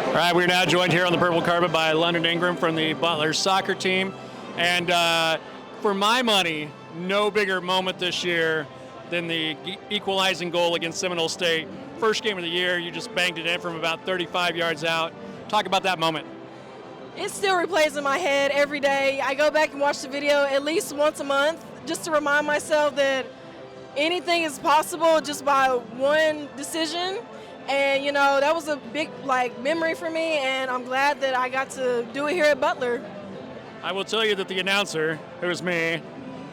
All right, we're now joined here on the purple carpet by London Ingram from the Butler soccer team. And for my money, no bigger moment this year than the equalizing goal against Seminole State. First game of the year, you just banged it in from about 35 yards out. Talk about that moment. It still replays in my head every day. I go back and watch the video at least once a month just to remind myself that anything is possible just by one decision. And, you know, that was a big, memory for me, and I'm glad that I got to do it here at Butler. I will tell you that the announcer, it was me,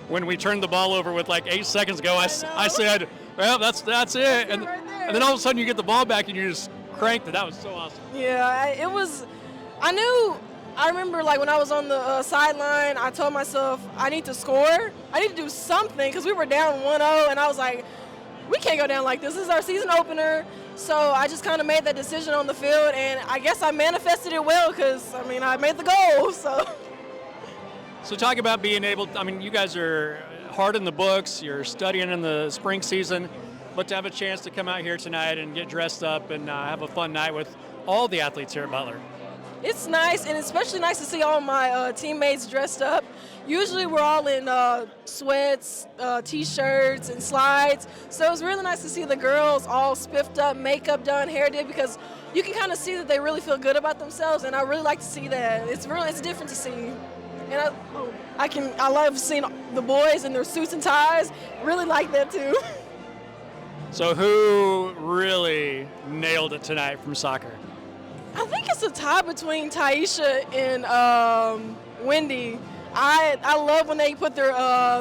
when we turned the ball over with 8 seconds ago, I said, well, that's it. And then all of a sudden you get the ball back and you just cranked it. That was so awesome. Yeah, I remember when I was on the sideline, I told myself, I need to score. I need to do something because we were down 1-0, and I was like, we can't go down like this. This is our season opener. So I just kind of made that decision on the field, and I guess I manifested it well because, I made the goal. So talk about being able, you guys are hard in the books, you're studying in the spring season, but to have a chance to come out here tonight and get dressed up and have a fun night with all the athletes here at Butler. It's nice, and especially nice to see all my teammates dressed up. Usually we're all in sweats, T-shirts, and slides. So it was really nice to see the girls all spiffed up, makeup done, hair did, because you can kind of see that they really feel good about themselves, and I really like to see that. It's different to see. And I love seeing the boys in their suits and ties. Really like that too. So who really nailed it tonight from soccer? I think it's a tie between Taisha and Wendy. I love when they put their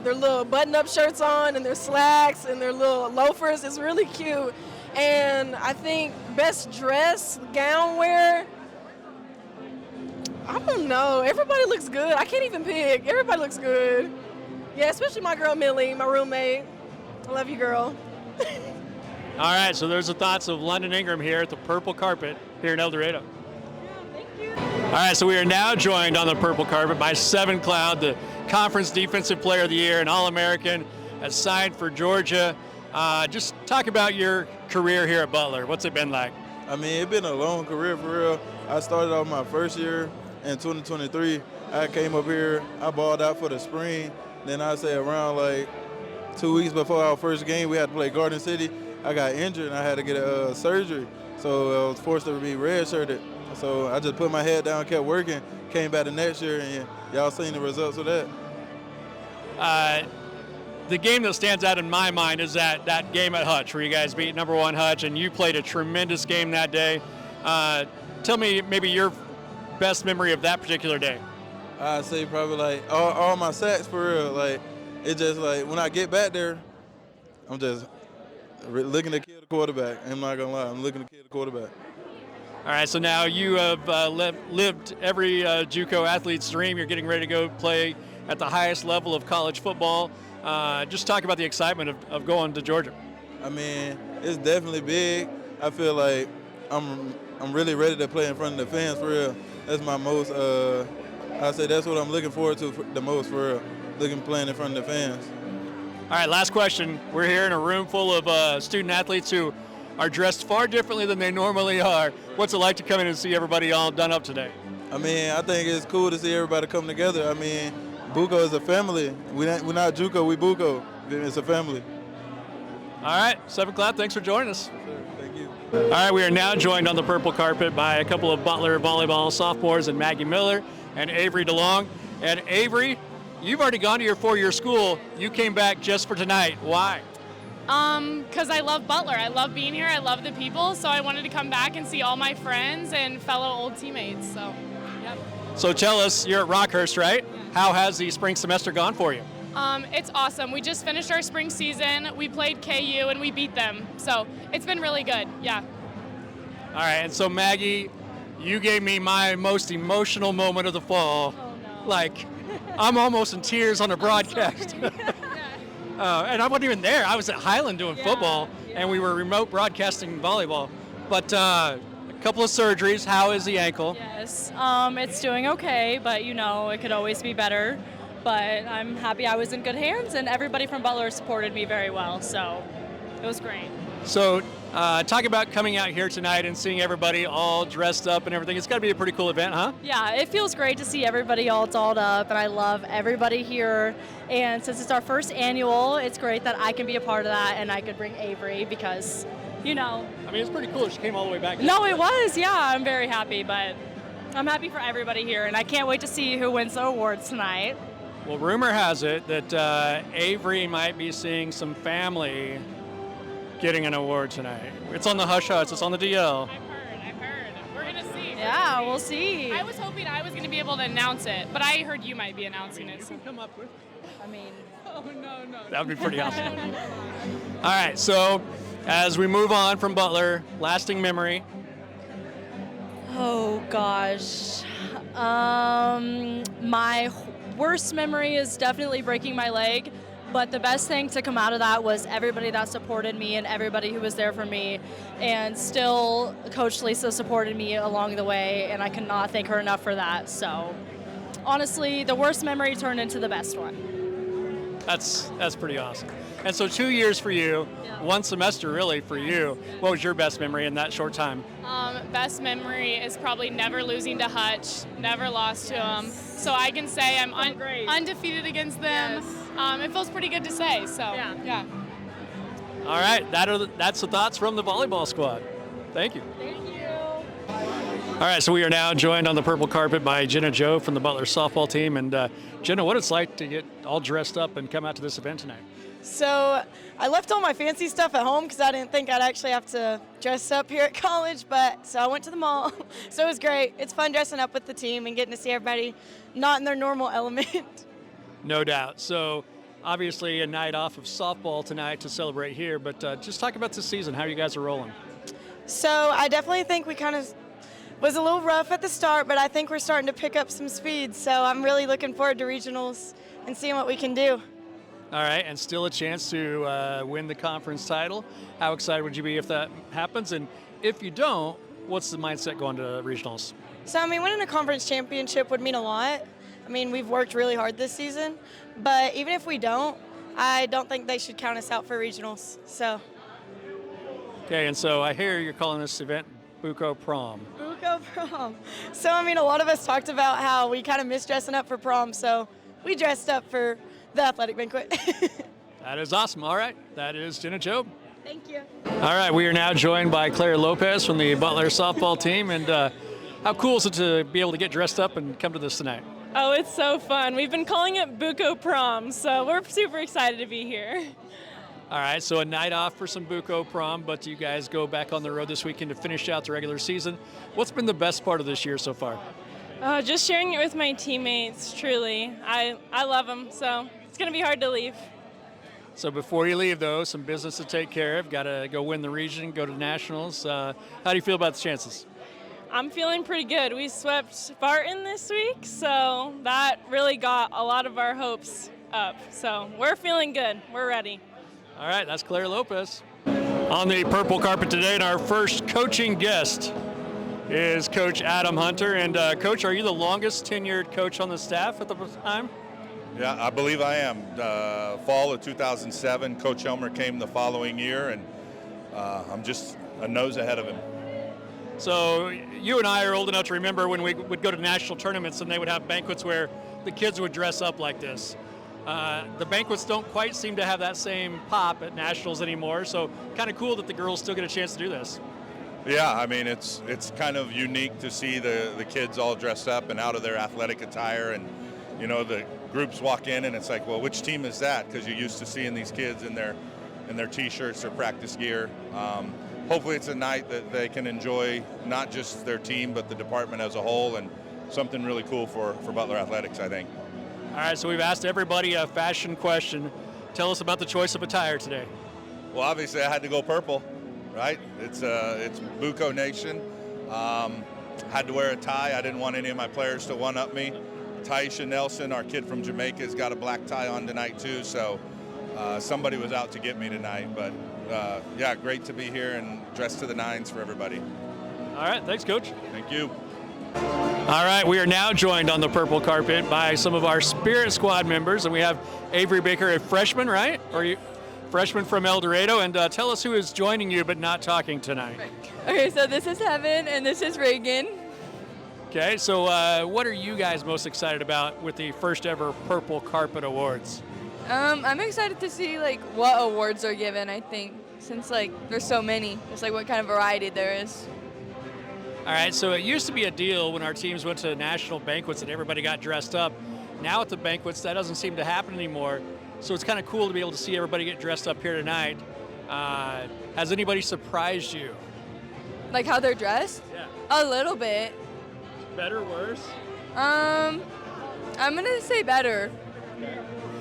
little button-up shirts on and their slacks and their little loafers. It's really cute. And I think best dress, gown wear, I don't know. Everybody looks good. I can't even pick. Everybody looks good. Yeah, especially my girl Millie, my roommate. I love you, girl. All right, so there's the thoughts of London Ingram here at the purple carpet here in El Dorado. Yeah, thank you. All right, so we are now joined on the purple carpet by Seven Cloud, the Conference Defensive Player of the Year and All-American, has signed for Georgia. Just talk about your career here at Butler. What's it been like? It's been a long career for real. I started off my first year in 2023. I came up here, I balled out for the spring. Then I say around 2 weeks before our first game, we had to play Garden City. I got injured and I had to get a surgery. So I was forced to be redshirted. So I just put my head down, kept working, came back the next year, and y'all seen the results of that. The game that stands out in my mind is that game at Hutch where you guys beat number 1 Hutch, and you played a tremendous game that day. Tell me maybe your best memory of that particular day. I'd say probably all my sacks for real. It's just when I get back there, I'm just looking to kill the quarterback. I'm not gonna lie, I'm looking to kill the quarterback. All right, so now you have lived every JUCO athlete's dream. You're getting ready to go play at the highest level of college football. Just talk about the excitement of going to Georgia. It's definitely big. I feel like I'm really ready to play in front of the fans for real. That's my most. I say that's what I'm looking forward to the most for real. Playing in front of the fans. All right, last question. We're here in a room full of student athletes who are dressed far differently than they normally are. What's it like to come in and see everybody all done up today? I think it's cool to see everybody come together. Buco is a family. We're not JUCO, we Buco. It's a family. All right, Seven Cloud, thanks for joining us. Sure, thank you. All right, we are now joined on the purple carpet by a couple of Butler volleyball sophomores, and Maggie Miller and Avery DeLong. And Avery, you've already gone to your 4-year school. You came back just for tonight. Why? Because I love Butler. I love being here. I love the people. So I wanted to come back and see all my friends and fellow old teammates. So, yep. So tell us, you're at Rockhurst, right? Yeah. How has the spring semester gone for you? It's awesome. We just finished our spring season. We played KU and we beat them. So it's been really good. Yeah. All right. And so Maggie, you gave me my most emotional moment of the fall. Oh, no. I'm almost in tears on a broadcast. And I wasn't even there. I was at Highland doing football, and we were remote broadcasting volleyball. But a couple of surgeries. How is the ankle? Yes, it's doing okay, but it could always be better. But I'm happy I was in good hands, and everybody from Butler supported me very well, so it was great. So Talk about coming out here tonight and seeing everybody all dressed up and everything. It's got to be a pretty cool event, huh? Yeah, it feels great to see everybody all dolled up, and I love everybody here. And since it's our first annual, it's great that I can be a part of that, and I could bring Avery because, you know. I mean, it's pretty cool. She came all the way back. No, it was. Yeah, I'm very happy, but I'm happy for everybody here, and I can't wait to see who wins the awards tonight. Well, rumor has it that Avery might be seeing some family getting an award tonight. It's on the hush hush. It's on the DL. I've heard. We're going to see. Yeah, we'll see. I was hoping I was going to be able to announce it, but I heard you might be announcing it. You can come up with. I mean, Oh, no. That would be pretty awesome. All right, so as we move on from Butler, lasting memory. oh gosh. My worst memory is definitely breaking my leg, but the best thing to come out of that was everybody that supported me and everybody who was there for me, and still Coach Lisa supported me along the way, and I cannot thank her enough for that. So honestly, the worst memory turned into the best one. That's pretty awesome. And so 2 years for you, Yeah. 1 semester really for you. What was your best memory in that short time? Best memory is probably never losing to Hutch, never lost to him. So I can say I'm great. undefeated against them. It feels pretty good to say, so yeah. All right, that's the thoughts from the volleyball squad. Thank you. Thank you. All right, so we are now joined on the purple carpet by Jenna Joe from the Butler softball team. And Jenna, what it's like to get all dressed up and come out to this event tonight? So I left all my fancy stuff at home because I didn't think I'd actually have to dress up here at college, but so I went to the mall. So it was great. It's fun dressing up with the team and getting to see everybody not in their normal element. No doubt. So obviously a night off of softball tonight to celebrate here, but just talk about this season, how you guys are rolling. So I definitely think we kind of was a little rough at the start, but I think we're starting to pick up some speed. So I'm really looking forward to regionals and seeing what we can do. All right, and still a chance to win the conference title. How excited would you be if that happens? And if you don't, what's the mindset going to regionals? So, I mean, winning a conference championship would mean a lot. I mean, we've worked really hard this season, but even if we don't, I don't think they should count us out for regionals. So. Okay, and so I hear you're calling this event Buco Prom. Buco Prom. So, I mean, a lot of us talked about how we kind of miss dressing up for prom, so we dressed up for the athletic banquet. That is awesome. All right, that is Jenna Job. Thank you. All right, we are now joined by Claire Lopez from the Butler softball team. And how cool is it to be able to get dressed up and come to this tonight? Oh, it's so fun. We've been calling it Buco Prom, so we're super excited to be here. All right, so a night off for some Buco Prom, but you guys go back on the road this weekend to finish out the regular season. What's been the best part of this year so far? Just sharing it with my teammates, truly. I love them, so it's going to be hard to leave. So before you leave, though, some business to take care of. Got to go win the region, go to nationals. How do you feel about the chances? I'm feeling pretty good. We swept Spartan this week, so that really got a lot of our hopes up. So we're feeling good. We're ready. All right, that's Claire Lopez. On the purple carpet today, and our first coaching guest is Coach Adam Hunter. And Coach, are you the longest tenured coach on the staff at the time? Yeah, I believe I am. Fall of 2007, Coach Elmer came the following year, and I'm just a nose ahead of him. So you and I are old enough to remember when we would go to national tournaments and they would have banquets where the kids would dress up like this. The banquets don't quite seem to have that same pop at nationals anymore, so kind of cool that the girls still get a chance to do this. Yeah, I mean, it's kind of unique to see the kids all dressed up and out of their athletic attire, and you know, the groups walk in and it's like, well, which team is that? Because you're used to seeing these kids in their T-shirts or practice gear. Hopefully it's a night that they can enjoy not just their team but the department as a whole, and something really cool for Butler Athletics, I think. All right, so we've asked everybody a fashion question. Tell us about the choice of attire today. Well, obviously I had to go purple, right? It's Buco Nation. Had to wear a tie. I didn't want any of my players to one-up me. Taisha Nelson, our kid from Jamaica, has got a black tie on tonight too, so somebody was out to get me tonight. But yeah, great to be here and dressed to the nines for everybody. All right, thanks, Coach. Thank you. All right, we are now joined on the purple carpet by some of our Spirit Squad members, and we have Avery Baker, a freshman, right? Or you freshman from El Dorado, and tell us who is joining you but not talking tonight. Okay, so this is Heaven and this is Reagan. Okay, so what are you guys most excited about with the first ever Purple Carpet Awards? I'm excited to see like what awards are given, I think, since like there's so many. Just like what kind of variety there is. All right, so it used to be a deal when our teams went to national banquets and everybody got dressed up. Now at the banquets, that doesn't seem to happen anymore. So it's kind of cool to be able to see everybody get dressed up here tonight. Has anybody surprised you? Like how they're dressed? Yeah. A little bit. Better, worse? I'm gonna say better.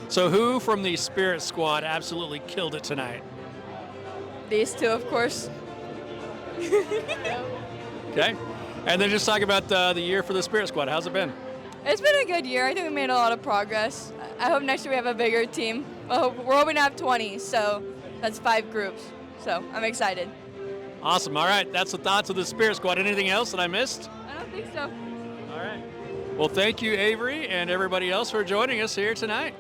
So who from the Spirit Squad absolutely killed it tonight? These two, of course. Okay. And then just talk about the year for the Spirit Squad. How's it been? It's been a good year. I think we made a lot of progress. I hope next year we have a bigger team. We're hoping to have 20, so that's 5 groups. So I'm excited. Awesome. All right. That's the thoughts of the Spirit Squad. Anything else that I missed? I don't think so. All right. Well, thank you, Avery, and everybody else for joining us here tonight.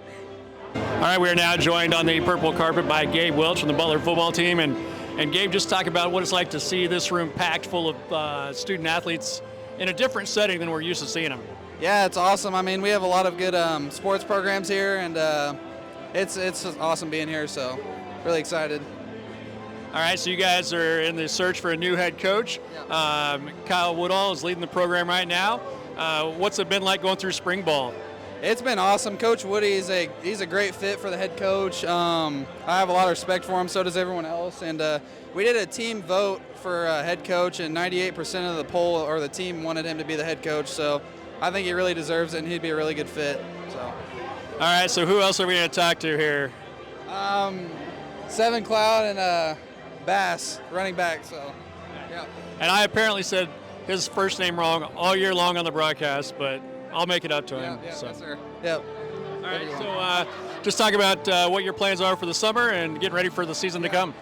All right. We are now joined on the purple carpet by Gabe Welch from the Butler football team. And Gabe, just talk about what it's like to see this room packed full of student athletes in a different setting than we're used to seeing them. Yeah, it's awesome. I mean, we have a lot of good sports programs here, and it's awesome being here, so really excited. All right, so you guys are in the search for a new head coach. Yep. Kyle Woodall is leading the program right now. What's it been like going through spring ball? It's been awesome. Coach Woody he's a great fit for the head coach. I have a lot of respect for him. So does everyone else. And we did a team vote for head coach, and 98% of the poll or the team wanted him to be the head coach. So I think he really deserves it, and he'd be a really good fit. So. All right. So who else are we going to talk to here? Seven Cloud and Bass, running back. So. Yeah. And I apparently said his first name wrong all year long on the broadcast, but I'll make it up to him. Yeah, so. yes, sir. Yep. All right, so just talk about what your plans are for the summer and getting ready for the season to come.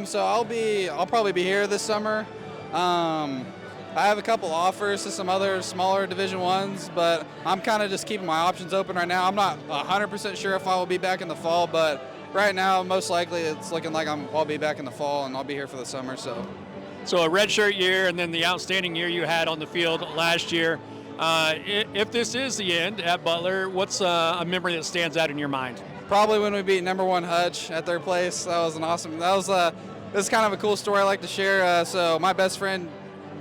So I'll probably be here this summer. I have a couple offers to some other smaller Division I's, but I'm kind of just keeping my options open right now. I'm not 100% sure if I will be back in the fall, but right now, most likely, it's looking like I'll be back in the fall, and I'll be here for the summer. So a redshirt year, and then the outstanding year you had on the field last year. If this is the end at Butler, what's a memory that stands out in your mind? Probably when we beat #1 Hutch at their place. That was an awesome. This is kind of a cool story I like to share. So my best friend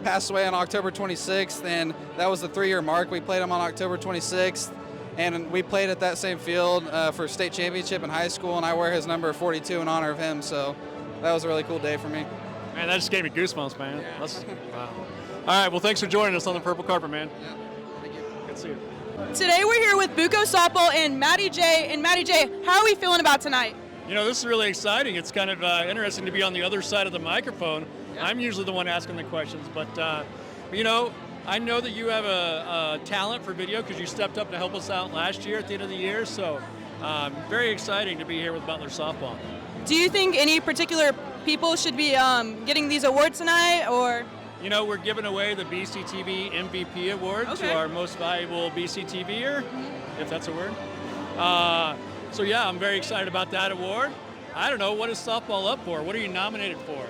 passed away on October 26th, and that was the 3-year mark. We played him on October 26th, and we played at that same field for state championship in high school, and I wear his number 42 in honor of him. So that was a really cool day for me. Man, that just gave me goosebumps, man. Yeah. Wow. All right, well, thanks for joining us on the Purple Carpet, man. Yeah. Thank you. Good to see you. Today we're here with Buco Softball and Maddie J. And Maddie J, how are we feeling about tonight? You know, this is really exciting. It's kind of interesting to be on the other side of the microphone. Yeah. I'm usually the one asking the questions, but you know, I know that you have a talent for video because you stepped up to help us out last year at the end of the year. So very exciting to be here with Butler softball. Do you think any particular people should be getting these awards tonight, or? You know, we're giving away the BCTV MVP award to our most valuable BCTVer, if that's a word. So yeah, I'm very excited about that award. I don't know, what is softball up for? What are you nominated for?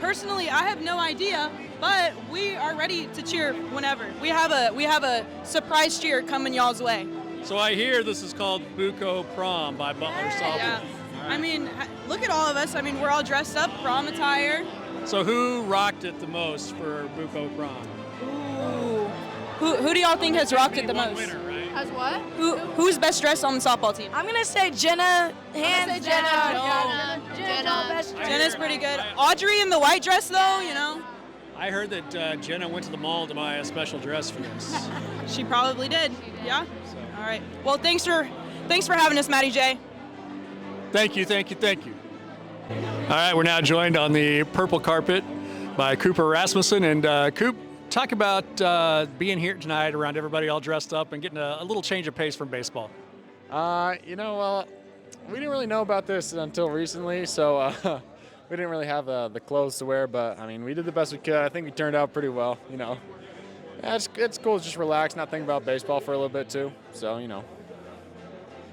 Personally, I have no idea, but we are ready to cheer whenever. We have a surprise cheer coming y'all's way. So I hear this is called Buco Prom by Butler softball. Yeah. Right. I mean, look at all of us. I mean, we're all dressed up, prom attire. So who rocked it the most for Buco Prom? Ooh. Who do y'all think has rocked it the most? Winner, right? Has what? Who's best dressed on the softball team? I'm gonna say Jenna. Hands down. Jenna's pretty good. Audrey in the white dress, though, you know. I heard that Jenna went to the mall to buy a special dress for this. She probably did. Yeah. So. All right. Well, thanks for having us, Maddie J. Thank you. All right, we're now joined on the purple carpet by Cooper Rasmussen. And Coop, talk about being here tonight around everybody all dressed up and getting a little change of pace from baseball. You know, well, we didn't really know about this until recently, so we didn't really have the clothes to wear. But, I mean, we did the best we could. I think we turned out pretty well, you know. Yeah, it's cool to just relax, not think about baseball for a little bit, too. So, you know.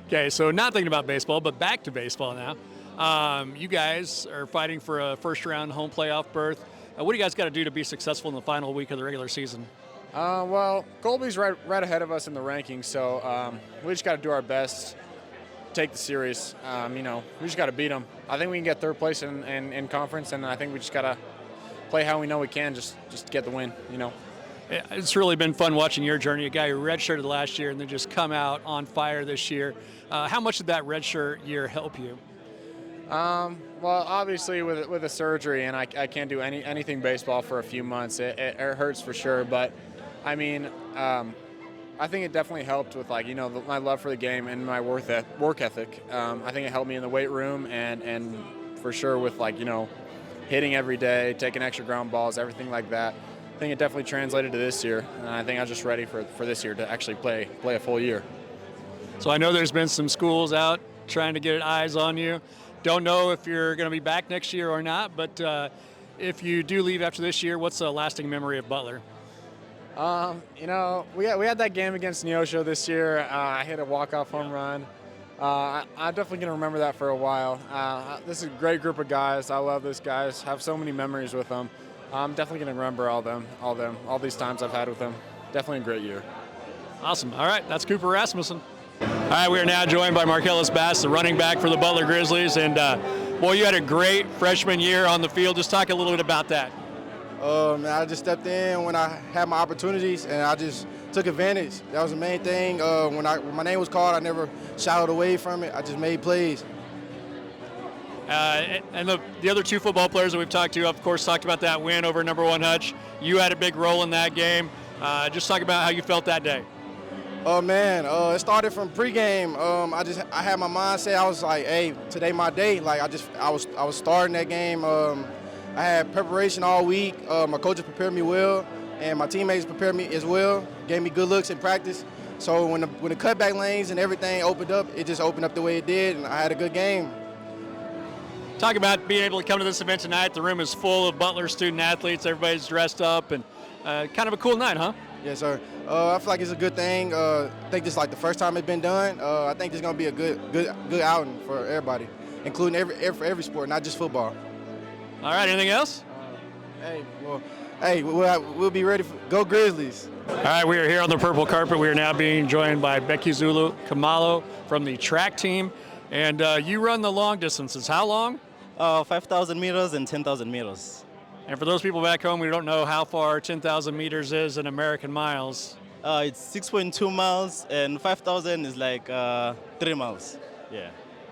Okay, so not thinking about baseball, but back to baseball now. You guys are fighting for a first-round home playoff berth. What do you guys got to do to be successful in the final week of the regular season? Well, Colby's right ahead of us in the rankings, so we just got to do our best, take the series. We just got to beat them. I think we can get third place in conference, and I think we just got to play how we know we can, just to get the win. It's really been fun watching your journey. A guy who redshirted last year and then just come out on fire this year. How much did that redshirt year help you? Well, obviously with a surgery, and I can't do anything baseball for a few months. It hurts for sure, but I mean, I think it definitely helped with my love for the game and my work ethic. I think it helped me in the weight room and for sure with hitting every day, taking extra ground balls, everything like that. I think it definitely translated to this year, and I think I was just ready for this year to actually play a full year. So I know there's been some schools out trying to get eyes on you. Don't know if you're going to be back next year or not, but if you do leave after this year, what's a lasting memory of Butler? We had that game against Neosho this year. I hit a walk-off home run. I'm definitely going to remember that for a while. This is a great group of guys. I love these guys. Have so many memories with them. I'm definitely going to remember all these times I've had with them. Definitely a great year. Awesome. All right, that's Cooper Rasmussen. All right, we are now joined by Markellis Bass, the running back for the Butler Grizzlies. And, boy, you had a great freshman year on the field. Just talk a little bit about that. I just stepped in when I had my opportunities, and I just took advantage. That was the main thing. When my name was called, I never shied away from it. I just made plays. And the other two football players that we've talked to, of course, talked about that win over number 1 Hutch. You had a big role in that game. Just talk about how you felt that day. Oh man, it started from pregame. I had my mindset. I was like, hey, today my day. Like I was starting that game. I had preparation all week. My coaches prepared me well, and my teammates prepared me as well. Gave me good looks in practice. So when the cutback lanes and everything opened up, it just opened up the way it did, and I had a good game. Talk about being able to come to this event tonight. The room is full of Butler student athletes. Everybody's dressed up, and kind of a cool night, huh? Yes, sir. I feel like it's a good thing. I think this is like the first time it's been done. I think it's going to be a good outing for everybody, including every sport, not just football. All right, anything else? We'll be ready. Go Grizzlies. All right, we are here on the purple carpet. We are now being joined by Becky Zulu Kamalo from the track team. And you run the long distances. How long? 5,000 meters and 10,000 meters. And for those people back home who don't know how far 10,000 meters is in American miles. It's 6.2 miles, and 5,000 is like 3 miles. Yeah.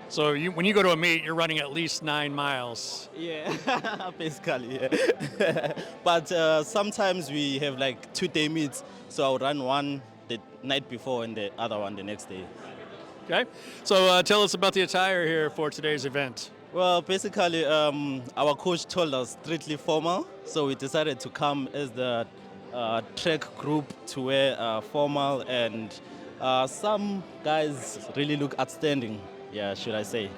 So when you go to a meet, you're running at least 9 miles. Yeah, basically, yeah. But sometimes we have like 2-day meets, so I'll run one the night before and the other one the next day. Okay, so tell us about the attire here for today's event. Well, basically, our coach told us strictly formal, so we decided to come as the track group to wear formal, and some guys really look outstanding, yeah, should I say.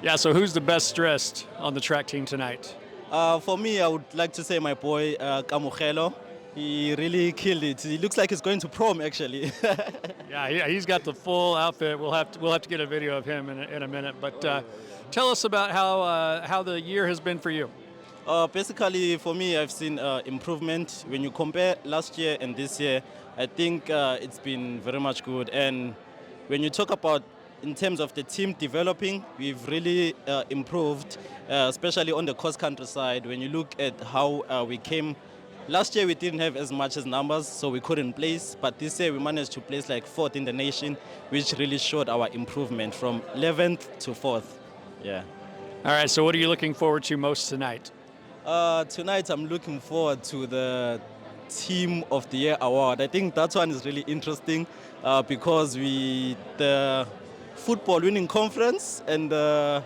Yeah, so who's the best dressed on the track team tonight? For me, I would like to say my boy, Kamugelo. He really killed it. He looks like he's going to prom, actually. Yeah, he's got the full outfit. We'll have to get a video of him in a minute. But tell us about how the year has been for you. Basically, for me, I've seen improvement. When you compare last year and this year, I think it's been very much good. And when you talk about in terms of the team developing, we've really improved, especially on the cross-country side. When you look at how we came. Last year we didn't have as much as numbers, so we couldn't place. But this year we managed to place like 4th in the nation, which really showed our improvement from 11th to 4th. Yeah. All right, so what are you looking forward to most tonight? Tonight I'm looking forward to the Team of the Year award. I think that one is really interesting because the football winning conference and the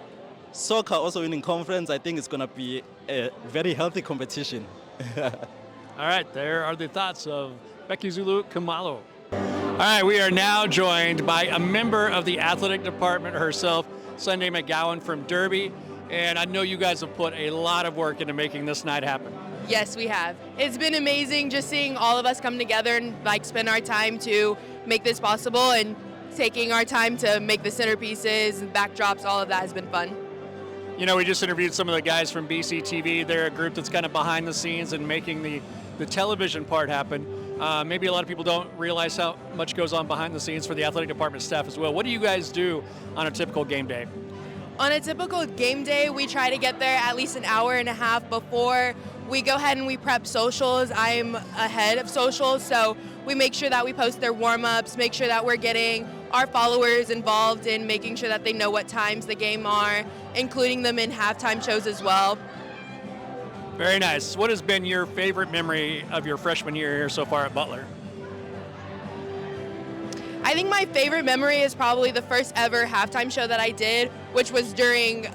soccer also winning conference, I think it's going to be a very healthy competition. All right, there are the thoughts of Becky Zulu Kamalo. All right, we are now joined by a member of the athletic department herself, Sunday McGowan from Derby. And I know you guys have put a lot of work into making this night happen. Yes, we have. It's been amazing just seeing all of us come together and spend our time to make this possible, and taking our time to make the centerpieces and backdrops. All of that has been fun. You know, we just interviewed some of the guys from BCTV. They're a group that's kind of behind the scenes and making the television part happen. Maybe a lot of people don't realize how much goes on behind the scenes for the athletic department staff as well. What do you guys do on a typical game day? On a typical game day, we try to get there at least an hour and a half before. We go ahead and we prep socials. I'm ahead of socials, so we make sure that we post their warm-ups, make sure that we're getting our followers involved in making sure that they know what times the game are, including them in halftime shows as well. Very nice. What has been your favorite memory of your freshman year here so far at Butler? I think my favorite memory is probably the first ever halftime show that I did, which was during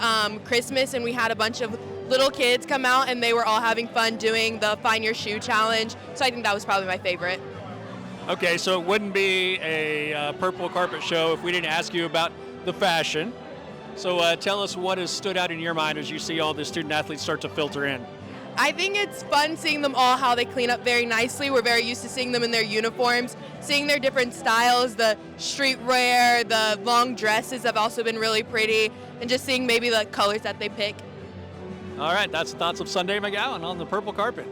Christmas, and we had a bunch of little kids come out and they were all having fun doing the Find Your Shoe challenge. So I think that was probably my favorite. Okay, so it wouldn't be a purple carpet show if we didn't ask you about the fashion. So tell us what has stood out in your mind as you see all the student athletes start to filter in. I think it's fun seeing them all, how they clean up very nicely. We're very used to seeing them in their uniforms, seeing their different styles, the streetwear, the long dresses have also been really pretty, and just seeing maybe the colors that they pick. All right, that's Thoughts of Sunday McGowan on the purple carpet.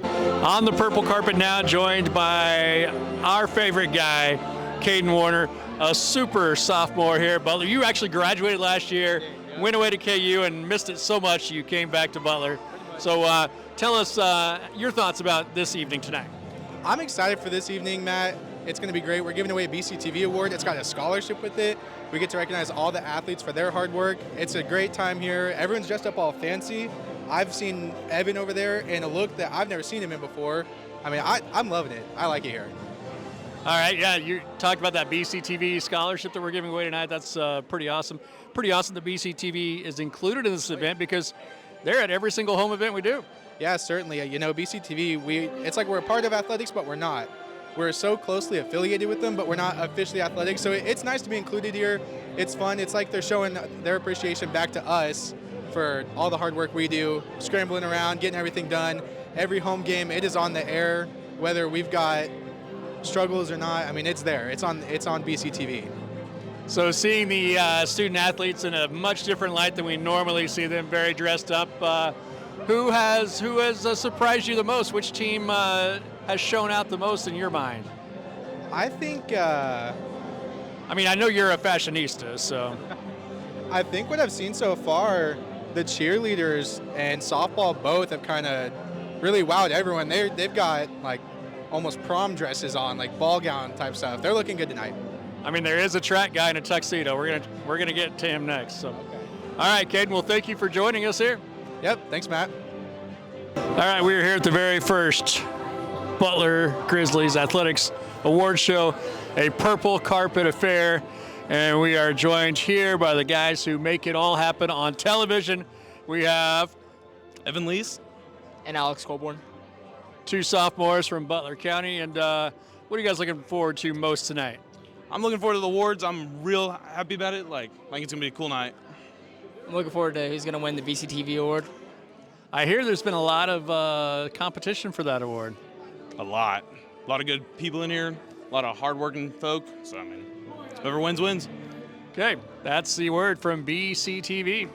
On the purple carpet now, joined by our favorite guy, Caden Warner, a super sophomore here at Butler. You actually graduated last year, went away to KU and missed it so much you came back to Butler. So tell us your thoughts about this evening tonight. I'm excited for this evening, Matt. It's going to be great. We're giving away a BCTV award. It's got a scholarship with it. We get to recognize all the athletes for their hard work. It's a great time here. Everyone's dressed up all fancy. I've seen Evan over there in a look that I've never seen him in before. I mean, I'm loving it. I like it here. All right, yeah, you talked about that BCTV scholarship that we're giving away tonight. That's pretty awesome. Pretty awesome that BCTV is included in this event because they're at every single home event we do. Yeah, certainly. You know, BCTV, it's like we're a part of athletics, but we're not. We're so closely affiliated with them, but we're not officially athletic. So it's nice to be included here. It's fun. It's like they're showing their appreciation back to us for all the hard work we do, scrambling around, getting everything done. Every home game, it is on the air, whether we've got struggles or not. I mean, it's there. It's on BCTV. So seeing the student athletes in a much different light than we normally see them, very dressed up. Who has surprised you the most? Which team has shown out the most in your mind? I think. I mean, I know you're a fashionista, so. I think what I've seen so far, the cheerleaders and softball both have kind of really wowed everyone. They've got like almost prom dresses on, like ball gown type stuff. They're looking good tonight. I mean, there is a track guy in a tuxedo. We're gonna get to him next. So, okay. All right, Caden. Well, thank you for joining us here. Yep. Thanks, Matt. All right, we're here at the very first Butler Grizzlies Athletics Award Show, a purple carpet affair, and we are joined here by the guys who make it all happen on television. We have Evan Lees and Alex Colborn, two sophomores from Butler County. And what are you guys looking forward to most tonight? I'm looking forward to the awards. I'm real happy about it. Like it's gonna be a cool night. I'm looking forward to who's gonna win the BCTV award. I hear there's been a lot of competition for that award. A lot of good people in here. A lot of hardworking folk. So I mean, whoever wins wins. Okay, that's the word from BCTV.